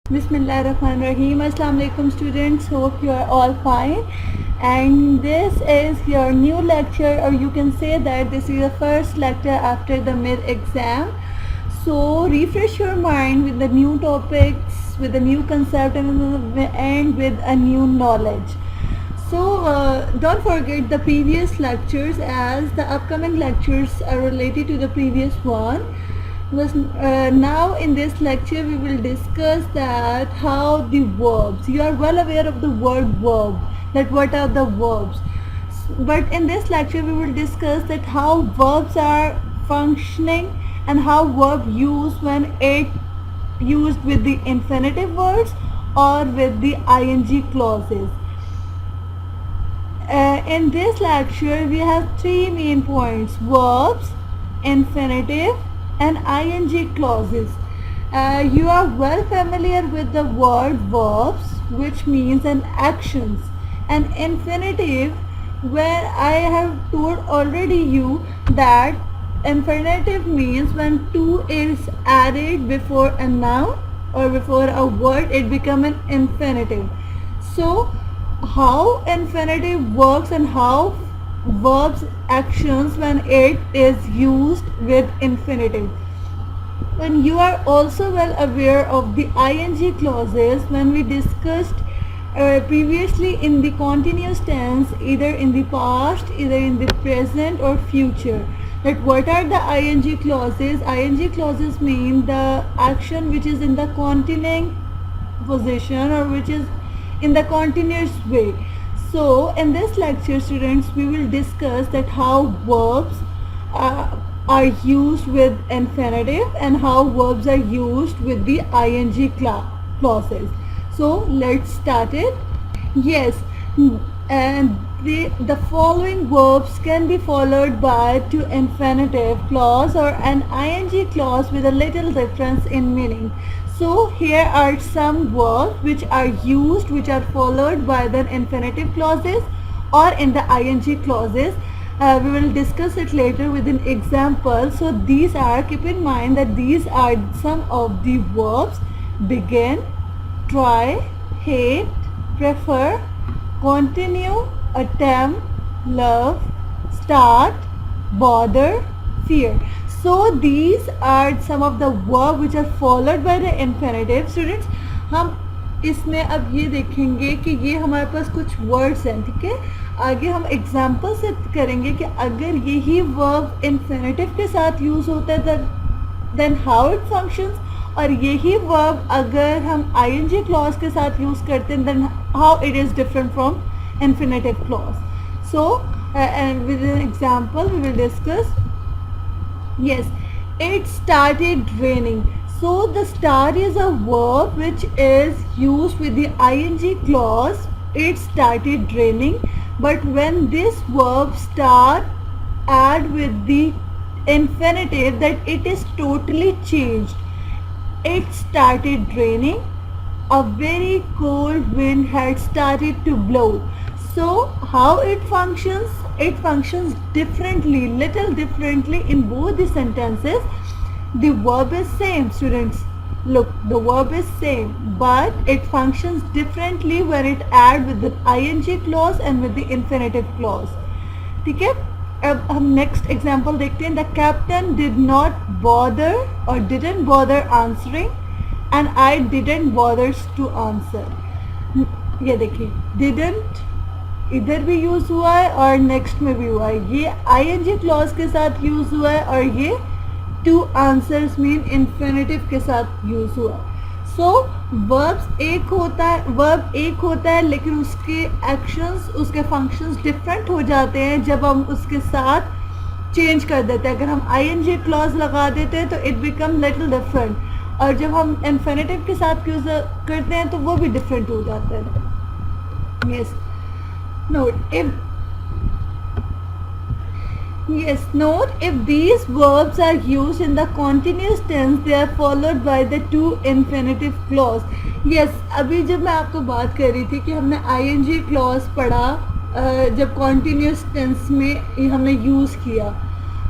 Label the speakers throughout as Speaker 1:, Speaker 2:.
Speaker 1: Bismillahirrahmanirrahim. Assalamu alaikum students. Hope you are all fine. And this is your new lecture, or you can say that this is the first lecture after the mid exam. So refresh your mind with the new topics, with the new concept, and with a new knowledge. So don't forget the previous lectures, as the upcoming lectures are related to the previous one. Now in this lecture we will discuss that how the verbs, you are well aware of the word verb, that what are the verbs, but in this lecture we will discuss that how verbs are functioning and how verb use when it used with the infinitive words or with the ing clauses. In this lecture we have three main points: verbs, infinitive, and ing clauses. You are well familiar with the word verbs, which means an actions, and infinitive, where I have told already you that infinitive means when to is added before a noun or before a word, it becomes an infinitive. So how infinitive works and how verbs actions when it is used with infinitive. And you are also well aware of the ing clauses when we discussed previously in the continuous tense, either in the past, either in the present or future. That what are the ing clauses? Ing clauses mean the action which is in the continuing position or which is in the continuous way. So in this lecture, students, we will discuss that how verbs are used with infinitive and how verbs are used with the ing clauses. So let's start it. Yes, and the following verbs can be followed by two infinitive clause or an ing clause with a little difference in meaning. So here are some verbs which are used, which are followed by the infinitive clauses or in the ing clauses. We will discuss it later with an example. So these are, keep in mind that these are some of the verbs: begin, try, hate, prefer, continue, attempt, love, start, bother, fear. So these are some of the verbs which are followed by the infinitive. Students, हम इसमें अब ये देखेंगे कि ये हमारे पास कुछ words हैं, ठीक है. आगे हम एग्जाम्पल से करेंगे कि अगर यही वर्ब इन्फिनेटिव के साथ यूज़ होता है देन हाउ इट फंक्शंस, और यही वर्ब अगर हम ing क्लॉज के साथ यूज़ करते हैं then how it is different from infinitive clause. So and with an example we will discuss. Yes, it started raining. So the start is a verb which is used with the ing clause. It started raining. But when this verb start add with the infinitive, that it is totally changed. It started raining. A very cold wind had started to blow. So how it functions? It functions differently, little differently in both the sentences. The verb is same, students. Look, the verb is same, but it functions differently when it add with the ing clause and with the infinitive clause. ठीक है. अब हम next example देखते हैं. The captain did not bother or didn't bother answering and I didn't bothers to answer. ये देखिए, didn't इधर भी यूज़ हुआ है और नेक्स्ट में भी हुआ है. ये ing क्लॉज के साथ यूज़ हुआ है और ये टू आंसर्स मीन इन्फिनेटिव के साथ यूज़ हुआ है. सो वर्ब एक होता है लेकिन उसके एक्शंस, उसके फंक्शंस डिफरेंट हो जाते हैं जब हम उसके साथ चेंज कर देते हैं. अगर हम ing क्लॉज लगा देते हैं तो इट बिकम लिटिल डिफरेंट, और जब हम इन्फिनेटिव के साथ यूज़ करते हैं तो वो भी डिफरेंट हो जाता है. Yes, note if these verbs are used in the continuous tense, they are followed by the two infinitive clause. Yes, अभी जब मैं आपको बात कर रही थी कि हमने ing clause पढ़ा जब continuous tense में हमने यूज़ किया,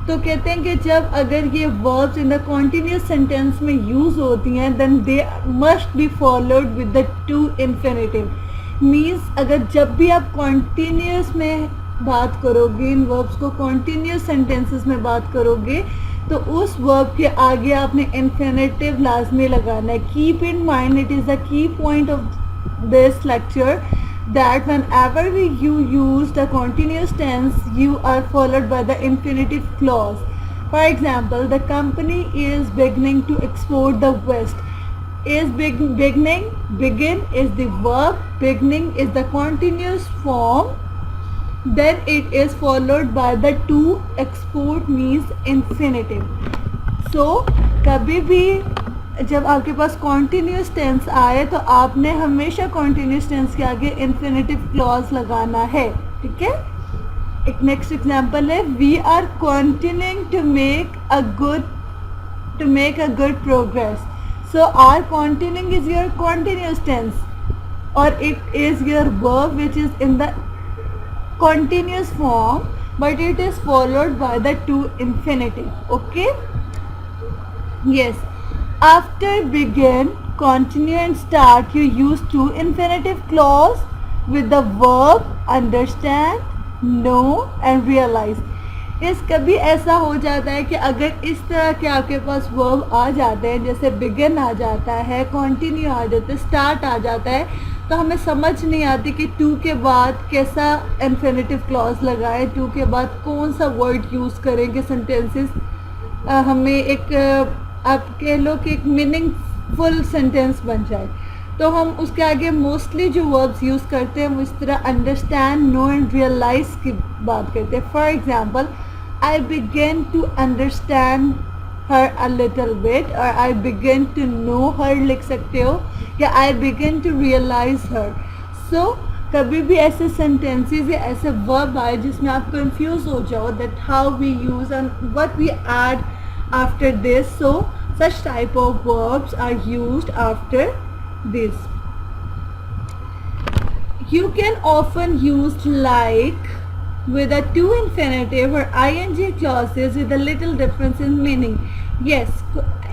Speaker 1: तो कहते हैं कि जब अगर ये verbs in the continuous sentence में यूज़ होती हैं then they must be followed with the to infinitive. Means अगर जब भी आप कॉन्टिन्यूस में बात करोगे, इन वर्ब्स को कॉन्टिन्यूस सेंटेंसेस में बात करोगे, तो उस वर्ब के आगे आपने इन्फिनेटिव लाजमी लगाना है। Keep in mind, it is the key point of this lecture that whenever you use the continuous tense you are followed by the infinitive clause. For example, the company is beginning to export the west. Is beginning, begin is the verb, beginning is the continuous form, then it is followed by the to export means infinitive. So कभी भी जब आपके पास continuous tense आए तो आपने हमेशा continuous tense के आगे इन्फिनेटिव क्लॉज लगाना है, ठीक है। एक नेक्स्ट एग्जांपल है, we are continuing to make a good progress. So are continuing is your continuous tense और it is your verb which is in the continuous form but it is followed by the to infinitive. Okay, yes, after begin, continue and start you use to infinitive clause with the verb understand, know and realize. इस कभी ऐसा हो जाता है कि अगर इस तरह के आपके पास वर्ब आ जाते हैं, जैसे बिगिन आ जाता है, कंटिन्यू आ जाता है, स्टार्ट आ जाता है, तो हमें समझ नहीं आती कि टू के बाद कैसा इन्फिनेटिव क्लॉज लगाएं, टू के बाद कौन सा वर्ड यूज़ करें कि सेंटेंसेस हमें एक आप कह लो कि एक मीनिंगफुल सेंटेंस बन जाए। तो हम उसके आगे मोस्टली जो वर्ब्स यूज़ करते हैं वो इस तरह अंडरस्टैंड, नो एंड रियलाइज की बात करते हैं। For example, I begin to understand her a little bit और I begin to know her लिख सकते हो, या I begin to realise her. So कभी भी ऐसे सेंटेंसेस या ऐसे वर्ब आए जिसमें आप कंफ्यूज हो जाओ that how we use and what we add after this, so such type of verbs are used after this. You can often use like with a to infinitive or ing clauses with a little difference in meaning. Yes,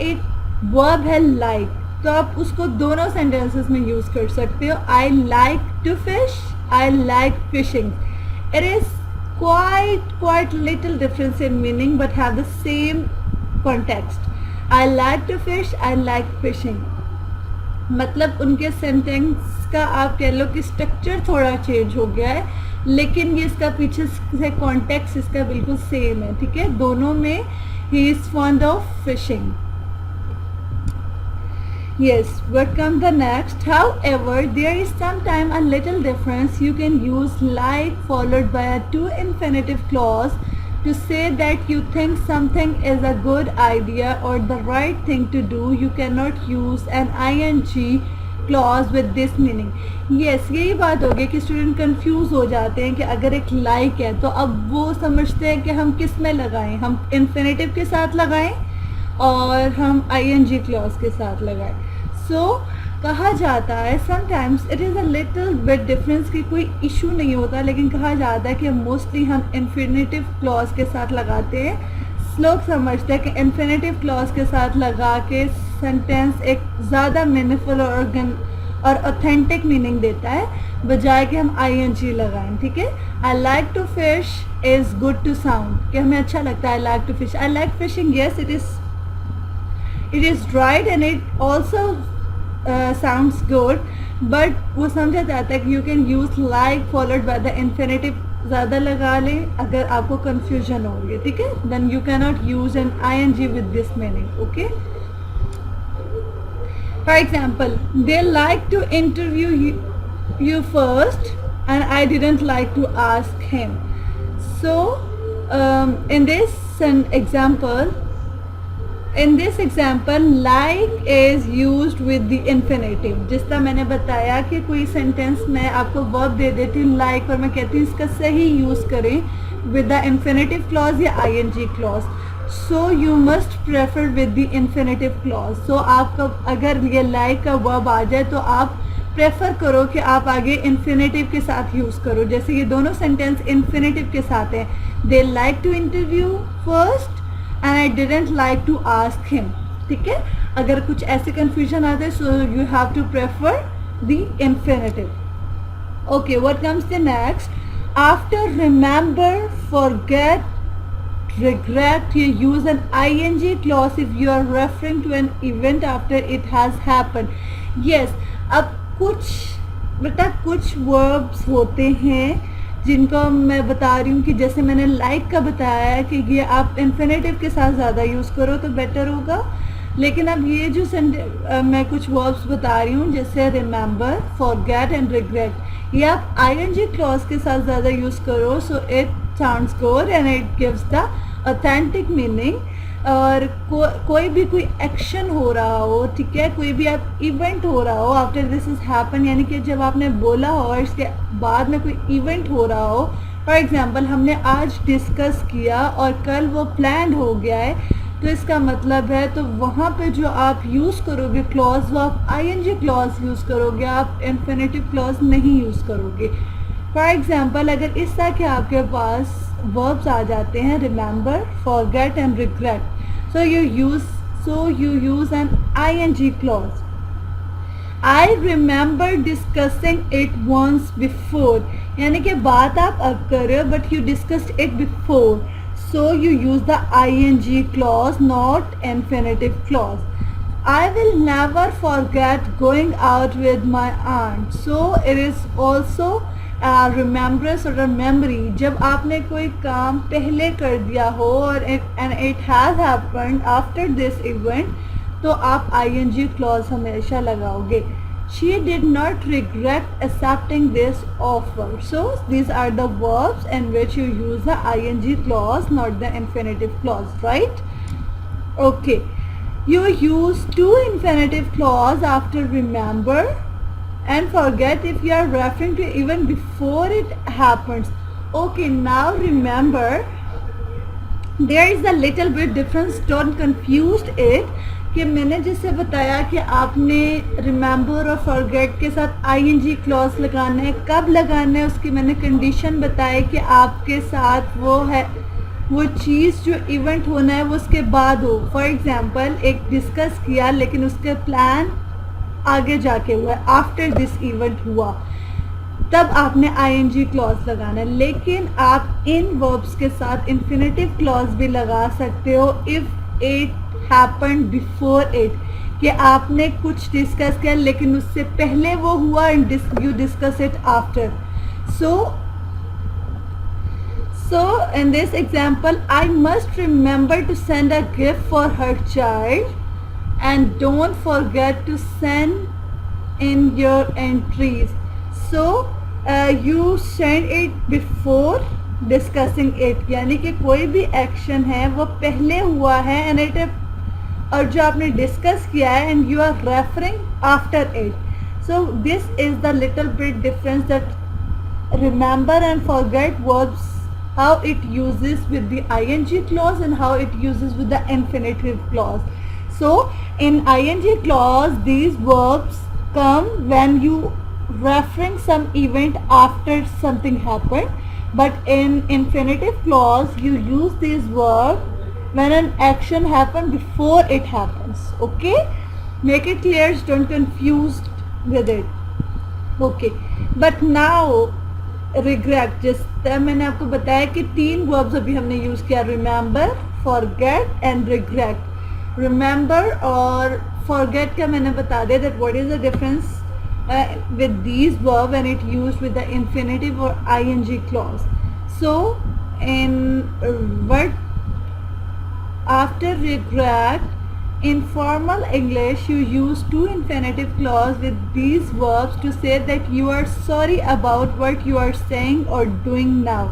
Speaker 1: एक verb है like, तो आप उसको दोनों sentences में use कर सकते हो। I like to fish, I like fishing. It is quite little difference in meaning but have the same context. I like to fish, I like fishing. मतलब उनके सेंटेंस का आप कह लो कि स्ट्रक्चर थोड़ा चेंज हो गया है, लेकिन ये इसका पीछे से कॉन्टेक्स्ट इसका बिल्कुल सेम है, ठीक है। दोनों में he is fond of fishing. Yes, what comes the next? However, there is sometime a little difference. You can use like followed by a to infinitive clause to say that you think something is a good idea or the right thing to do. You cannot use an ing clause with this meaning. Yes, यही बात होगी कि student confuse हो जाते हैं कि अगर एक like है तो अब वो समझते हैं कि हम किस में लगाएं, हम infinitive के साथ लगाएं और हम ing clause के साथ लगाएं। So कहा जाता है sometimes it is a little bit difference की कोई इशू नहीं होता, लेकिन कहा जाता है कि मोस्टली हम इन्फिनेटिव क्लॉज के साथ लगाते हैं। लोग समझते हैं कि इन्फिनेटिव क्लॉज के साथ लगा के सेंटेंस एक ज़्यादा मीनिंगफुल और ऑथेंटिक मीनिंग देता है बजाय कि हम ing लगाएं, ठीक है। I like to fish is good to sound, कि हमें अच्छा लगता है। I like to fish, I like fishing, yes it is right and it also sounds good, but वो समझा जाता है कि you can use like followed by the infinitive ज़्यादा लगा लें अगर आपको confusion हो रही है, ठीक है। then you cannot use an ing with this meaning. Okay, for example, they like to interview you first and I didn't like to ask him. So in this example like is used with the infinitive। जिस तरह मैंने बताया कि कोई sentence मैं आपको verb दे देती हूँ like और मैं कहती हूँ इसका सही यूज़ करें with the infinitive clause या ing clause, so you must prefer with the infinitive clause। so आपका अगर ये like का वर्ब आ जाए तो आप प्रेफर करो कि आप आगे इन्फिनेटिव के साथ यूज़ करो। जैसे ये दोनों सेंटेंस इन्फिनेटिव के साथ हैं, they like to interview first and I didn't like to ask him. ठीक है, अगर कुछ ऐसे confusion आते हैं so you have to prefer the infinitive. Okay, what comes the next? After remember, forget, regret, you use an ing clause if you are referring to an event after it has happened. Yes, अब कुछ verbs होते हैं जिनको मैं बता रही हूँ कि जैसे मैंने like का बताया है कि ये आप infinitive के साथ ज़्यादा यूज़ करो तो बेटर होगा, लेकिन अब ये जो मैं कुछ verbs बता रही हूँ जैसे remember, forget and regret, ये आप ing clause के साथ ज़्यादा यूज़ करो so it sounds good and it gives the authentic meaning. और कोई भी कोई एक्शन हो रहा हो, ठीक है, कोई भी आप इवेंट हो रहा हो आफ्टर दिस इज हैपन, यानी कि जब आपने बोला हो और इसके बाद में कोई इवेंट हो रहा हो, फॉर एग्जांपल हमने आज डिस्कस किया और कल वो प्लान हो गया है, तो इसका मतलब है तो वहाँ पे जो आप यूज़ करोगे क्लॉज वो आप आईएनजी क्लॉज यूज़ करोगे, आप इन्फिनेटिव क्लॉज नहीं यूज़ करोगे. फॉर एग्जांपल अगर इस तरह के आपके पास verbs आ जाते हैं remember, forget and regret, so you use an ing clause. I remember discussing it once before, यानी कि बात आप अब कर रहे हो but you discussed it before, so you use the ing clause, not infinitive clause. I will never forget going out with my aunt, so it is also remembrance और memory. जब आपने कोई काम पहले कर दिया हो और and it has happened after this event, तो आप ing clause हमेशा लगाओगे. She did not regret accepting this offer. So these are the verbs in which you use the ing clause, not the infinitive clause, right? Okay, you use two infinitive clause after remember and forget if you are referring to even before it happens. Okay, now remember, there is a little bit difference, don't confuse it. कि मैंने जैसे बताया कि आपने remember और forget के साथ ing clause लगाना है, कब लगाना है उसकी मैंने कंडीशन बताई कि आपके साथ वो चीज़ जो इवेंट होना है वो उसके बाद हो. फॉर एग्जांपल एक डिस्कस किया लेकिन उसके प्लान आगे जाके हुआ, आफ्टर दिस इवेंट हुआ, तब आपने ing क्लॉज लगाना है. लेकिन आप इन वर्ब्स के साथ इन्फिनेटिव क्लॉज भी लगा सकते हो if it happened before it, कि आपने कुछ डिस्कस किया लेकिन उससे पहले वो हुआ and you discuss it after. So in this example, I must remember to send a gift for her child and don't forget to send in your entries. So you send it before discussing it, यानी कि कोई भी action है वो पहले हुआ है and it और जो आपने डिस्कस किया है and you are referring after it. So this is the little bit difference that remember and forget verbs, how it uses with the ing clause and how it uses with the infinitive clause. So in ing clause these verbs come when you referring some event after something happened, but in infinitive clause you use these verbs when an action happened before it happens. Okay, make it clear, don't confuse with it. Okay, but now regret, जिस तरह मैंने आपको बताया कि तीन verbs अभी हमने use किया, remember, forget and regret. Remember और forget का मैंने बता दिया that what is the difference with these verbs when it used with the infinitive or ing clause. So in what after regret in formal English you use two infinitive clause with these verbs to say that you are sorry about what you are saying or doing now.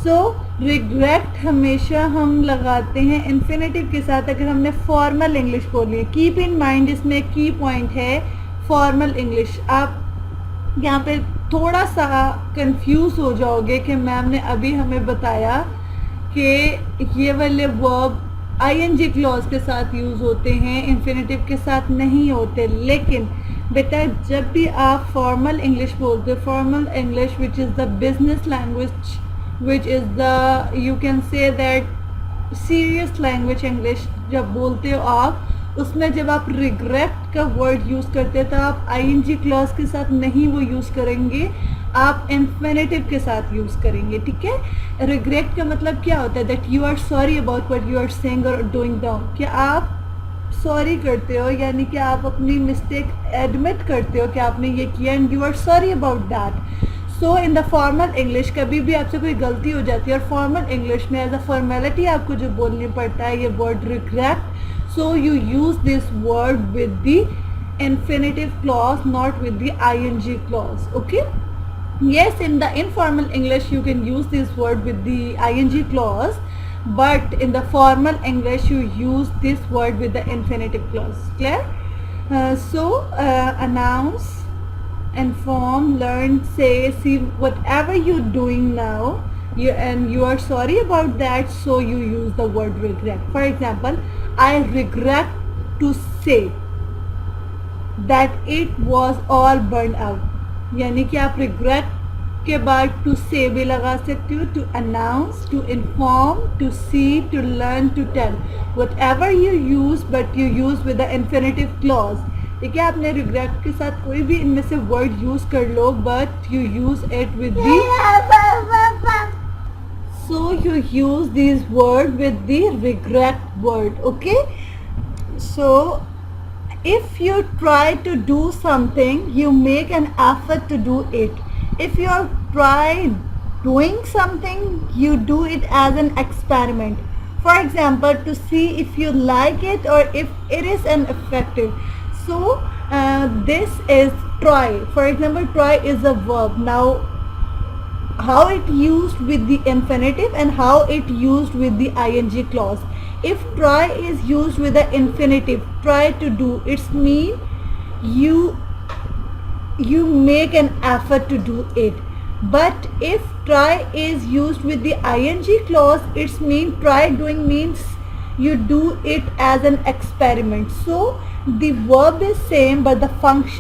Speaker 1: So regret हमेशा हम लगाते हैं infinitive के साथ अगर हमने formal English बोली है. Keep in mind इसमें key point है formal English. आप यहाँ पे थोड़ा सा confuse हो जाओगे कि मैम ने अभी हमें बताया कि ये वाले verb ing क्लॉज के साथ यूज़ होते हैं, इन्फिनेटिव के साथ नहीं होते. लेकिन बेटा जब भी आप फॉर्मल इंग्लिश बोलते हो, formal English which is the business language which is the, you can say that, serious language English जब बोलते हो आप, उसमें जब आप रिग्रेट का वर्ड यूज़ करते हो तो आप आईएनजी क्लॉज के साथ नहीं वो यूज़ करेंगे, आप इन्फिनेटिव के साथ यूज़ करेंगे, ठीक है। रिग्रेट का मतलब क्या होता है, that you are sorry about what you are saying और डूइंग डाउन, कि आप सॉरी करते हो, यानी कि आप अपनी मिस्टेक एडमिट करते हो कि आपने ये किया and you are sorry about that. So in the formal English कभी भी आपसे कोई गलती हो जाती है और फॉर्मल इंग्लिश में एज अ फॉर्मेलिटी आपको जो बोलनी पड़ता है ये word regret, so you use this word with the infinitive clause, not with the ing clause. Okay, yes, in the informal English you can use this word with the ing clause, but in the formal English you use this word with the infinitive clause. Clear? Announce, inform, learn, say, see, whatever you're doing now, you are sorry about that, so you use the word regret. For example, I regret to say that it was all burned out, यानी कि आप regret के बाद to say भी लगा सकते हो, to announce, to inform, to see, to learn, to tell, whatever you use, but you use with the infinitive clause. ठीक है, आपने रिग्रेट के साथ कोई भी इनमें से वर्ड यूज कर लो, but you use it with the, so you use this word with the regret word. Okay, so if you try to do something, you make an effort to do it. If you are trying doing something, you do it as an experiment. For example, to see if you like it or if it is an effective. So this is try. For example, try is a verb. Now how it used with the infinitive and how it used with the ing clause. If try is used with the infinitive, try to do, it's mean you make an effort to do it. But if try is used with the ing clause, it's mean try doing means you do it as an experiment. So the verb is same, but the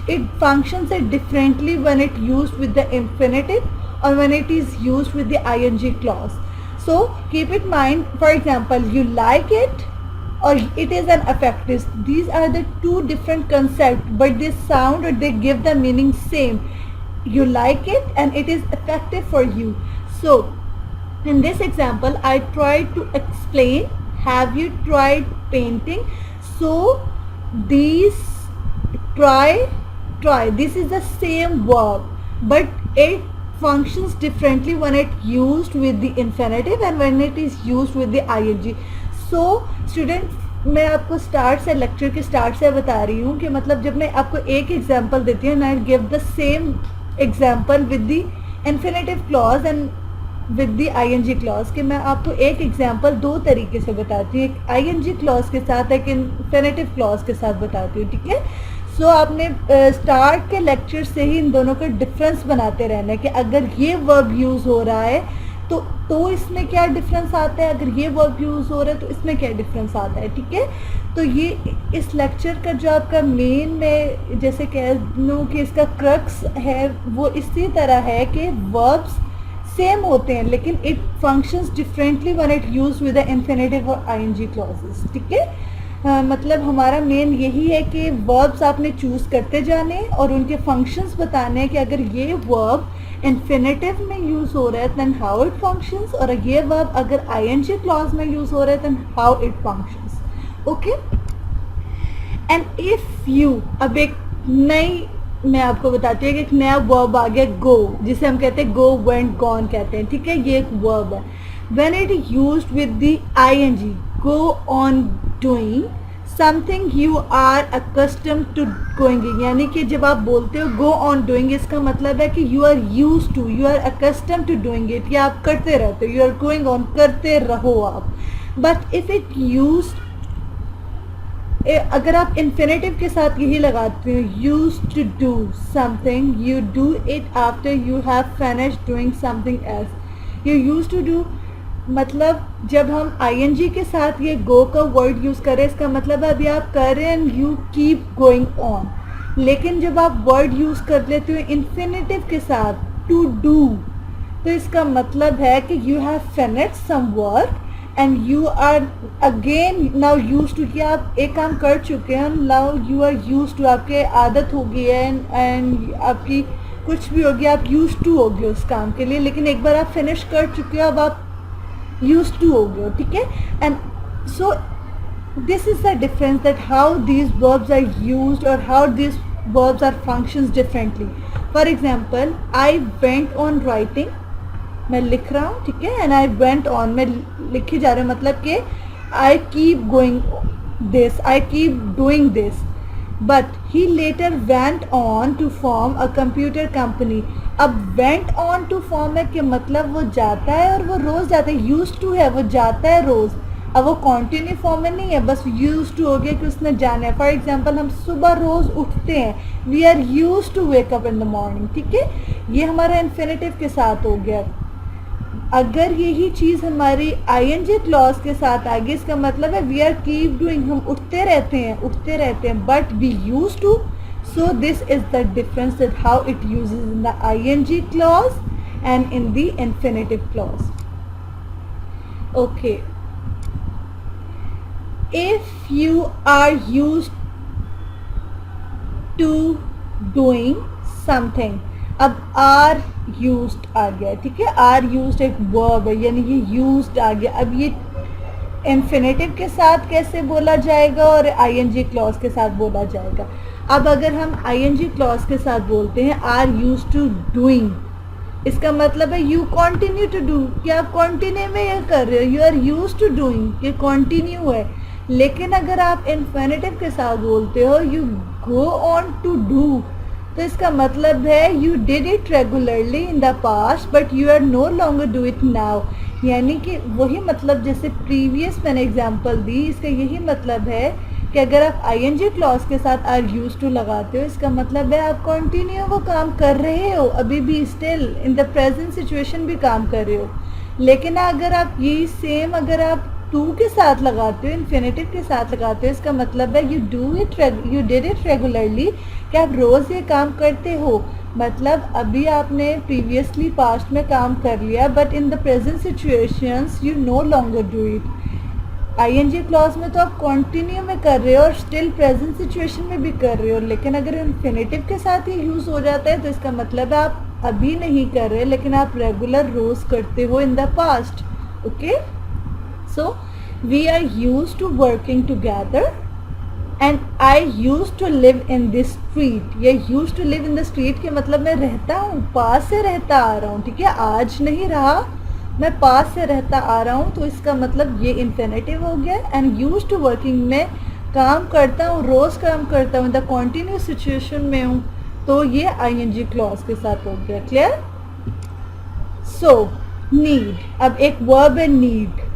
Speaker 1: it functions it differently when it used with the infinitive or when it is used with the ing clause. So keep in mind, for example, you like it or it is an effective. These are the two different concepts, but they sound or they give the meaning same. You like it and it is effective for you. So in this example, I tried to explain, have you tried painting? So these try, this is the same verb, but it functions differently when it used with the infinitive and when it is used with the ing. So students, मैं आपको start से, lecture के start से बता रही हूँ कि मतलब जब मैं आपको एक एग्जांपल देती हूँ, I give the same example with the infinitive clause and with the ING clause, कि मैं आपको एक एग्जांपल दो तरीके से बताती हूँ, एक आईएनजी क्लॉज के साथ, एक इन्फिनेटिव क्लॉज के साथ बताती हूँ. ठीक है, सो आपने स्टार्ट के लेक्चर से ही इन दोनों का डिफरेंस बनाते रहना है कि अगर ये वर्ब यूज़ हो रहा है तो इसमें क्या डिफरेंस आता है, अगर ये वर्ब यूज़ हो रहा है तो इसमें क्या डिफरेंस आता है. ठीक है, तो ये इस लेक्चर का जो आपका मेन, में जैसे कह लूँ कि इसका क्रक्स है, वो इसी तरह है कि वर्ब्स सेम होते हैं लेकिन it functions differently when it use with the infinitive और आईएनजी क्लॉजेस. ठीक है, मतलब हमारा मेन यही है कि वर्ब्स आपने चूज़ करते जाने और उनके फंक्शंस बताने हैं कि अगर ये वर्ब इन्फिनेटिव में यूज़ हो रहा है दैन हाउ इट फंक्शंस, और ये वर्ब अगर आईएनजी क्लॉज में यूज़ हो रहा है then how it functions. Okay, and if you, अब एक नई, मैं आपको बताती हूँ कि एक नया वर्ब आ गया गो, जिसे हम कहते हैं गो, वेंट, गॉन कहते हैं. ठीक है, ये एक वर्ब है. When it is used with the ING, go on doing something you are accustomed to going, यानी कि जब आप बोलते हो गो ऑन डूइंग, इसका मतलब है कि you are used to, you are accustomed to doing it, या आप करते रहते हो, यू आर गोइंग ऑन, करते रहो आप. बट इफ़ इट यूज्ड, अगर आप इन्फिनेटिव के साथ यही लगाते हो, use to do something, you do it after you have finished doing something else. You use to do मतलब जब हम आईएनजी के साथ ये गो का वर्ड यूज़ करें, इसका मतलब है अभी आप कर रहे हैं and you keep going on. लेकिन जब आप वर्ड यूज़ कर लेते हो इन्फिनेटिव के साथ, टू डू, तो इसका मतलब है कि you have finished some work and you are again now use to, कि आप एक काम कर चुके हैं, now you are use to, आपके आदत हो गई है एंड आपकी कुछ भी होगी, आप यूज टू हो गए उस काम के लिए, लेकिन एक बार आप फिनिश कर चुके हो, अब आप यूज टू हो गए हो, ठीक है. And so this is the difference, that how these verbs are used or how these verbs are functions differently. For example, I went on writing, मैं लिख रहा हूँ, ठीक है, and I went on, मैं लिखे जा रहा हूँ, मतलब कि I keep going this, I keep doing this, but he later went on to form a computer company. अब went on to form है कि मतलब वो जाता है और वो रोज़ जाता है, used to है वो जाता है रोज़, अब वो कॉन्टिन्यू फॉर्म में नहीं है, बस यूज टू हो गया कि उसने जाना है. फॉर एग्जाम्पल हम सुबह रोज़ उठते हैं, we are use to wake up in the morning, ठीक है, ये हमारा इन्फिनेटिव के साथ हो गया. अगर यही चीज़ हमारी आईएनजी क्लॉज के साथ आ गई, इसका मतलब है वी आर कीप डूइंग, हम उठते रहते हैं, but we use to. So this is the difference that how it uses in the ING clause and in the infinitive clause. Okay, if you are used to doing something, अब are used आ गया, ठीक है, are used एक verb है, यानी ये used आ गया. अब ये infinitive के साथ कैसे बोला जाएगा और ing clause के साथ बोला जाएगा. अब अगर हम ing clause के साथ बोलते हैं are used to doing, इसका मतलब है you continue to do, कि आप continue में ये कर रहे हो, you are used to doing, ये continue है. लेकिन अगर आप इन्फिनेटिव के साथ बोलते हो you go on to do, तो इसका मतलब है you did it regularly in the past but you are no longer do it now. यानी कि वही मतलब जैसे प्रीवियस मैंने एग्जांपल दी, इसका यही मतलब है कि अगर आप आईएनजी क्लॉज के साथ आर यूज टू लगाते हो, इसका मतलब है आप कंटिन्यू वो काम कर रहे हो, अभी भी still in the present situation भी काम कर रहे हो. लेकिन अगर आप यही सेम अगर आप टू के साथ लगाते हो, इन्फिनेटिव के साथ लगाते हो, इसका मतलब है यू डिड इट रेगुलरली, कि आप रोज़ ये काम करते हो, मतलब अभी आपने प्रीवियसली पास्ट में काम कर लिया but in the present situations you no longer do it. ING clause में तो आप कंटिन्यू में कर रहे हो और स्टिल प्रेजेंट सिचुएशन में भी कर रहे हो, लेकिन अगर इन्फिनेटिव के साथ ही यूज़ हो जाता है तो इसका मतलब है आप अभी नहीं कर रहे, लेकिन आप रेगुलर रोज़ करते हो इन the past. Okay, so we are used to working together and I used to live in this street. ये used to live in the street के मतलब मैं रहता हूँ, पास से रहता आ रहा हूँ, ठीक है, आज नहीं रहा, मैं पास से रहता आ रहा हूँ, तो इसका मतलब ये इन्फिनेटिव हो गया. एंड used to working में काम करता हूँ, रोज़ काम करता हूँ, द कॉन्टिन्यूस सिचुएशन में हूँ, तो ये आईएनजी क्लॉज के साथ हो गया. क्लियर? सो नीड, अब एक वर्ब है नीड,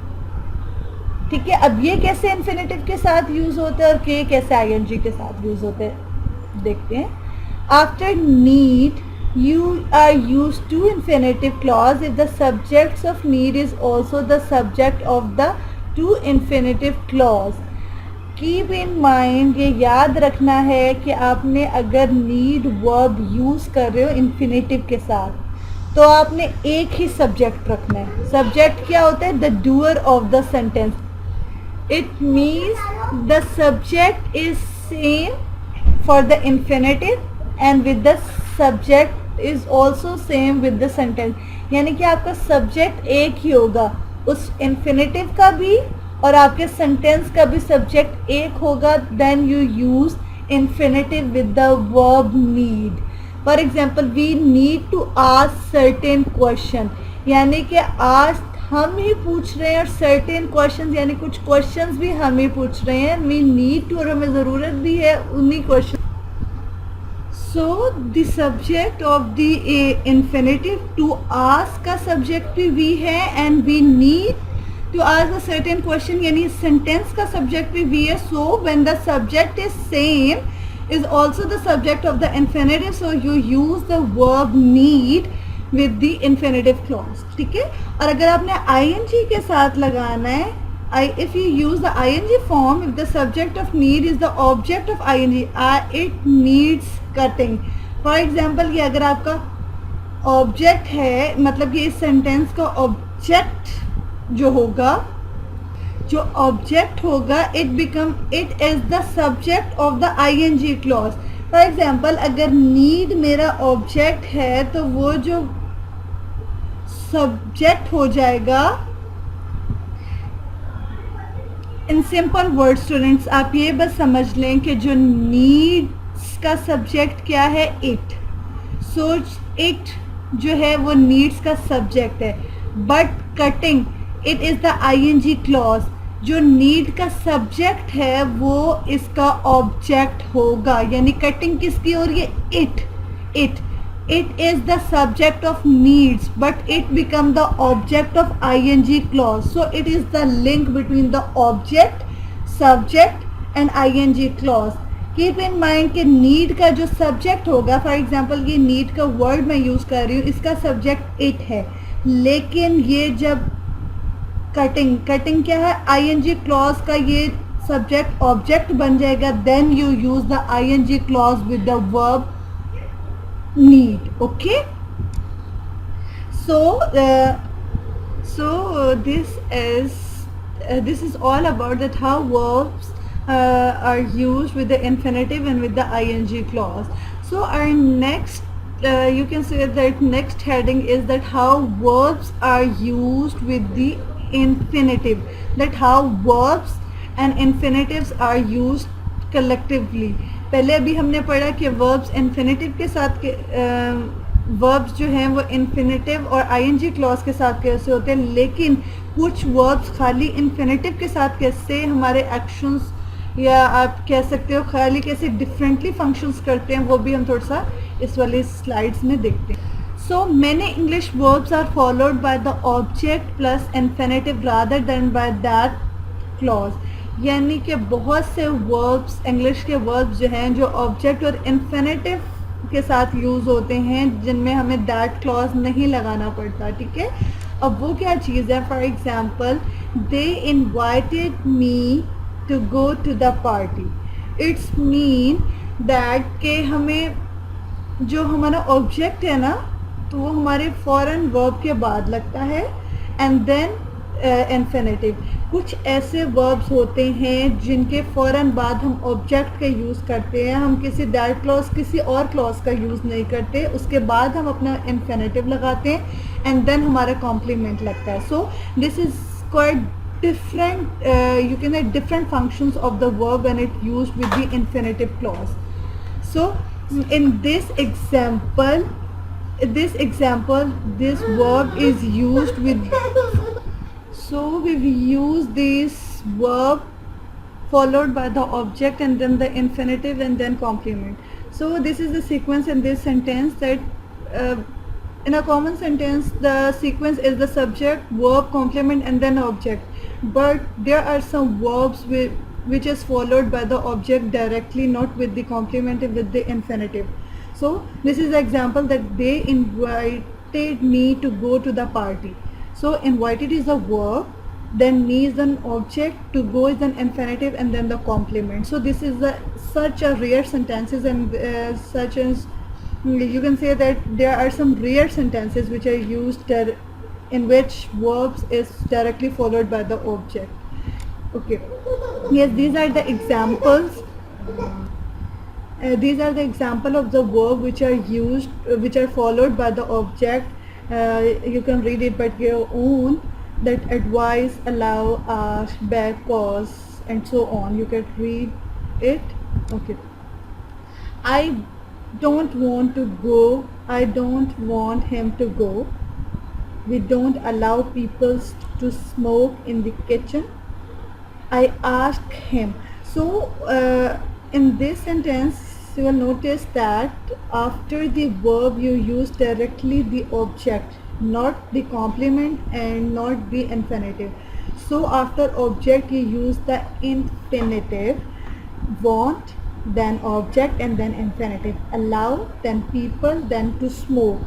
Speaker 1: ठीक है. अब ये कैसे इन्फिनेटिव के साथ यूज होता है और के कैसे आईएनजी के साथ यूज होते हैं, देखते हैं. After need you are used to infinitive clause if the subjects of need is also the subject of the to infinitive clause. Keep in mind, ये याद रखना है कि आपने अगर नीड वर्ब यूज़ कर रहे हो इन्फिनेटिव के साथ तो आपने एक ही सब्जेक्ट रखना है. सब्जेक्ट क्या होता है? The doer of the sentence. It means the subject is same for the infinitive and with the subject is also same with the sentence. यानी कि आपका सब्जेक्ट एक ही होगा, उस इन्फिनेटिव का भी और आपके सेंटेंस का भी सब्जेक्ट एक होगा. Then you use infinitive with the verb need. For example, we need to ask certain question, यानी कि आज हम ही पूछ रहे हैं और सर्टेन क्वेश्चन यानी कुछ क्वेश्चंस भी हम ही पूछ रहे हैं. वी नीड टू और हमें ज़रूरत भी है उन्हीं question. So the subject of the infinitive to ask का सब्जेक्ट भी वी है and we need to ask a certain question यानी सेंटेंस का सब्जेक्ट भी वी है. So when the subject is same is also the subject of the infinitive, so you use the verb need with the infinitive clause. ठीक है. और अगर आपने ing के साथ लगाना है, if you use the ing form, if the subject of need is the object of ing, it needs cutting. For example, ये अगर आपका ऑब्जेक्ट है, मतलब ये इस सेंटेंस का ऑब्जेक्ट जो होगा, जो ऑब्जेक्ट होगा, it is the subject of the ING clause. For example अगर नीड मेरा ऑब्जेक्ट है तो वो जो सब्जेक्ट हो जाएगा. इन सिंपल वर्ड स्टूडेंट्स आप ये बस समझ लें कि जो नीड्स का सब्जेक्ट क्या है, इट. सो इट जो है वो नीड्स का सब्जेक्ट है. But cutting, it is the ING clause. जो नीड का सब्जेक्ट है वो इसका ऑब्जेक्ट होगा. यानी कटिंग किसकी हो रही है, it. It is the subject of needs, but it become the object of ing clause. So it is the link between the object, subject and ing clause. Keep in mind कि need का जो subject होगा, for example ये need का word मैं use कर रही हूँ, इसका subject it है, लेकिन ये जब cutting क्या है, ing clause का ये subject object बन जाएगा, then you use the ing clause with the verb need. Okay, so this is all about that how verbs are used with the infinitive and with the ing clause. So our next you can say that next heading is that how verbs are used with the infinitive, that how verbs and infinitives are used collectively. पहले अभी हमने पढ़ा कि verbs infinitive के साथ के verbs जो हैं वो इन्फिनेटिव और आईएनजी क्लॉज के साथ कैसे होते हैं, लेकिन कुछ वर्ब्स खाली इन्फिनेटिव के साथ कैसे हमारे एक्शंस या आप कह सकते हो खाली कैसे डिफरेंटली फंक्शंस करते हैं, वो भी हम थोड़ा सा इस वाली स्लाइड्स में देखते हैं. So many English verbs are followed by the object plus infinitive rather than by that clause. यानी कि बहुत से वर्ब्स, इंग्लिश के वर्ब्स जो हैं जो ऑब्जेक्ट और इन्फिनेटिव के साथ यूज़ होते हैं, जिनमें हमें दैट क्लॉज नहीं लगाना पड़ता. ठीक है, अब वो क्या चीज़ है, for example they invited me to go to the party. It's mean that के हमें जो हमारा ऑब्जेक्ट है ना, तो वो हमारे फॉरन वर्ब के बाद लगता है एंड देन इन्फिनेटिव. कुछ ऐसे वर्ब्स होते हैं जिनके फ़ौरन बाद हम ऑब्जेक्ट का यूज़ करते हैं, हम किसी दैट क्लॉज किसी और क्लॉज का यूज़ नहीं करते, उसके बाद हम अपना इन्फिनेटिव लगाते हैं एंड देन हमारा कॉम्प्लीमेंट लगता है. So this is quite different you can say different functions of the verb when it used with the infinitive clause. So in this example this verb is used with, so we use this verb followed by the object and then the infinitive and then complement. So this is the sequence in this sentence that in a common sentence the sequence is the subject, verb, complement and then object. But there are some verbs which is followed by the object directly, not with the complement and with the infinitive. So this is the example that they invited me to go to the party. So invited is a verb, then me is an object, to go is an infinitive and then the complement. So this is such a rare sentences and such as you can say that there are some rare sentences which are used in which verbs is directly followed by the object. Okay, yes, these are the examples. These are the example of the verb which are used, which are followed by the object. You can read it by your own. That advise, allow, ask, beg, cause, and so on. You can read it. Okay. I don't want to go. I don't want him to go. We don't allow people to smoke in the kitchen. I asked him. So in this sentence you will notice that after the verb you use directly the object, not the complement and not the infinitive. So after object you use the infinitive, want, then object and then infinitive, allow, then people, then to smoke,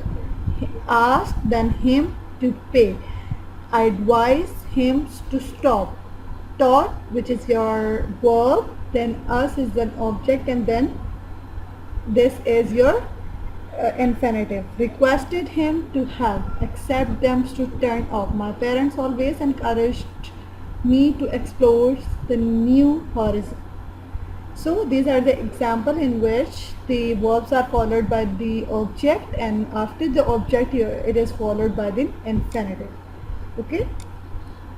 Speaker 1: ask, then him to pay, advise him to stop, taught, which is your verb, then us is an object and then this is your infinitive. Requested him to help, except them to turn off. My parents always encouraged me to explore the new horizon. So these are the example in which the verbs are followed by the object, and after the object it is followed by the infinitive. Okay.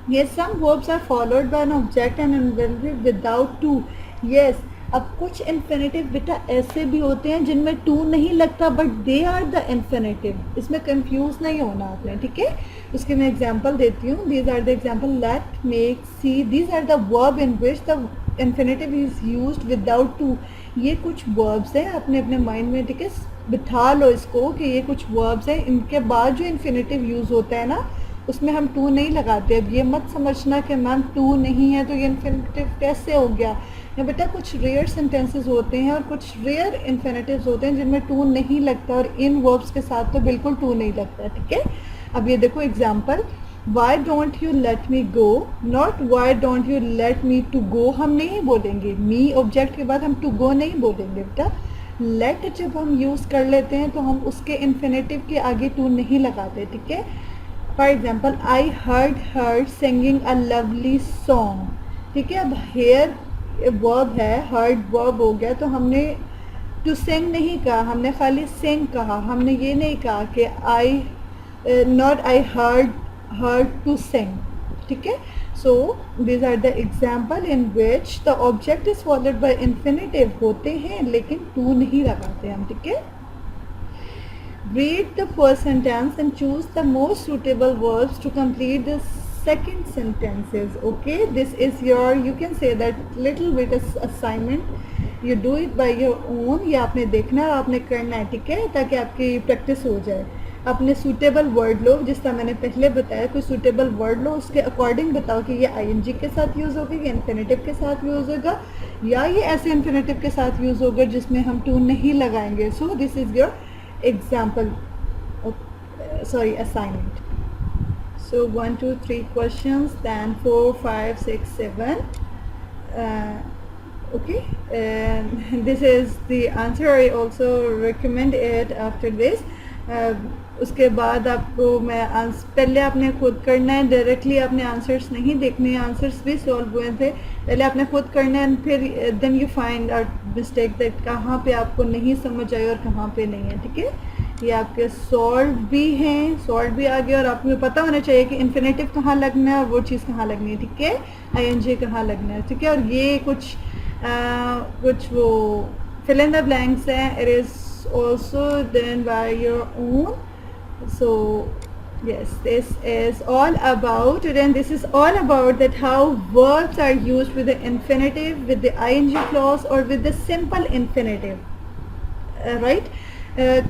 Speaker 1: Yes, some verbs are followed by an object and infinitive without to. Yes, अब कुछ infinitive बेटा ऐसे भी होते हैं जिनमें to नहीं लगता but they are the infinitive. इसमें कंफ्यूज नहीं होना आपने, ठीक है. उसके मैं एग्जांपल देती हूँ. These are the example let, make, see. These are the verb in which the infinitive is used without to. ये कुछ वर्ब्स हैं, अपने अपने माइंड में, ठीक है, बिठा लो इसको कि ये कुछ वर्ब्स हैं, इनके बाद जो इन्फिनेटिव यूज़ होता है ना उसमें हम टू नहीं लगाते. अब ये मत समझना कि मैम टू नहीं है तो ये इन्फिनेटिव कैसे हो गया. या बेटा कुछ रेयर सेंटेंसेस होते हैं और कुछ रेयर इन्फिनेटिव्स होते हैं जिनमें टू नहीं लगता, और इन वर्ब्स के साथ तो बिल्कुल टू नहीं लगता, ठीक है. अब ये देखो example, why don't you let me go, not why don't you let me to go. हम नहीं बोलेंगे मी ऑब्जेक्ट के बाद हम टू गो नहीं बोलेंगे बेटा. लेट जब हम यूज़ कर लेते हैं तो हम उसके इन्फिनेटिव के आगे टू नहीं लगाते, ठीक है. For example, I heard her singing a lovely song, ठीक है. अब हेयर वर्ब है, हर्ड वर्ब हो गया, तो हमने टू सिंग नहीं कहा, हमने खाली सिंग कहा. हमने ये नहीं कहा कि I not I heard to sing, ठीक है. So these are the example in which the object is followed by infinitive. होते हैं लेकिन टू नहीं लगाते हम, ठीक है. Read the first sentence and choose the most suitable verbs to complete the second sentences. Okay, this is your, you can say that little bit assignment. You do it by your own. ये आपने देखना है, आपने करना है, ठीक है, ताकि आपकी प्रैक्टिस हो जाए. अपने सूटेबल वर्ड लो, जिस तरह मैंने पहले बताया, कोई सूटेबल वर्ड लो, उसके अकॉर्डिंग बताओ कि ये आईएनजी के साथ यूज़ होगा, ये इन्फिनेटिव के साथ यूज़ होगा, या ये ऐसे इन्फिनेटिव के साथ यूज़ होगा जिसमें हम टू नहीं लगाएंगे. So this is your example, sorry, assignment. So 1 2 3 questions, then 4 5 6 7. Okay, and this is the answer. I also recommend it after this. उसके बाद आपको मैं पहले आपने खुद करना है, डायरेक्टली आपने आंसर्स नहीं देखने हैं. आंसर्स भी सॉल्व हुए थे, पहले आपने खुद करना है, फिर then you find out mistake that कहाँ पे आपको नहीं समझ आई और कहाँ पे नहीं है, ठीक है. ये आपके सॉल्व भी हैं, सॉल्व भी आ गया, और आपको पता होना चाहिए कि इन्फिनेटिव कहाँ लगना है और वो चीज़ कहाँ लगनी है, ठीक है, आईएनजी कहाँ लगना है, ठीक है. और ये कुछ वो फिल इन द ब्लैंक्स हैं. It is also done by your own. So yes, this is all about it, and this is all about that how verbs are used with the infinitive, with the ing clause, or with the simple infinitive, right.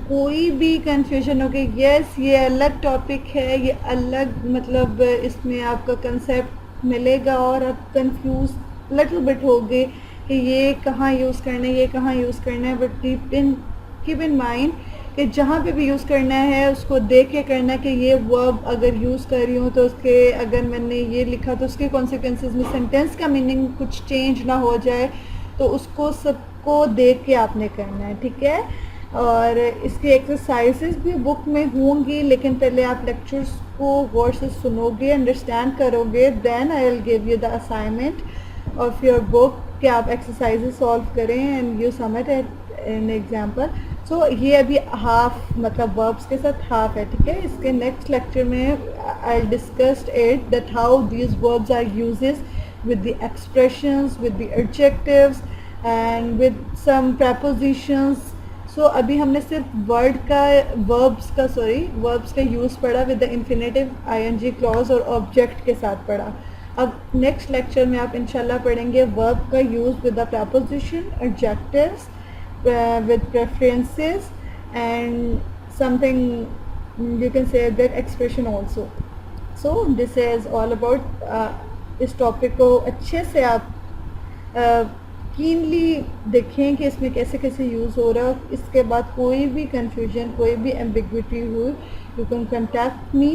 Speaker 1: कोई भी confusion हो कि yes ये अलग topic है, ये अलग मतलब इसमें आपका कंसेप्ट मिलेगा और आप कंफ्यूज लिटिल बिट हो गए कि ये कहाँ यूज़ करना है, ये कहाँ यूज़ करना है. बट कीप इन माइंड कि जहाँ पे भी यूज़ करना है उसको देख के करना है कि ये वर्ब अगर यूज़ कर रही हूँ तो उसके, अगर मैंने ये लिखा तो उसके कॉन्सिक्वेंसेस में सेंटेंस का मीनिंग कुछ चेंज ना हो जाए, तो उसको सबको देख के आपने करना है, ठीक है. और इसकी एक्सरसाइजेस भी बुक में होंगी, लेकिन पहले आप लेक्चर्स को गौर से सुनोगे, अंडरस्टैंड करोगे, then I will give you the assignment of your book कि आप एक्सरसाइजेस सॉल्व करें and you submit it in example. So ये अभी हाफ मतलब वर्ब्स के साथ हाफ है, ठीक है. इसके नेक्स्ट लेक्चर में I discussed it that how these verbs are uses with the expressions, with the adjectives and with some prepositions. So अभी हमने सिर्फ वर्ब्स का यूज़ पढ़ा with the infinitive, ING clause और ऑब्जेक्ट के साथ पढ़ा. अब नेक्स्ट लेक्चर में आप इंशाल्लाह पढ़ेंगे वर्ब का use with the preposition, adjectives, with preferences, and something you can say that expression also. So this is all about इस टॉपिक को अच्छे से आप कीनली देखें कि इसमें कैसे कैसे यूज़ हो रहा है. इसके बाद कोई भी कंफ्यूजन, कोई भी एम्बिग्विटी हुई, you can contact me.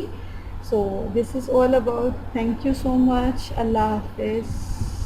Speaker 1: So this is all about. Thank you so much. Allah Hafiz.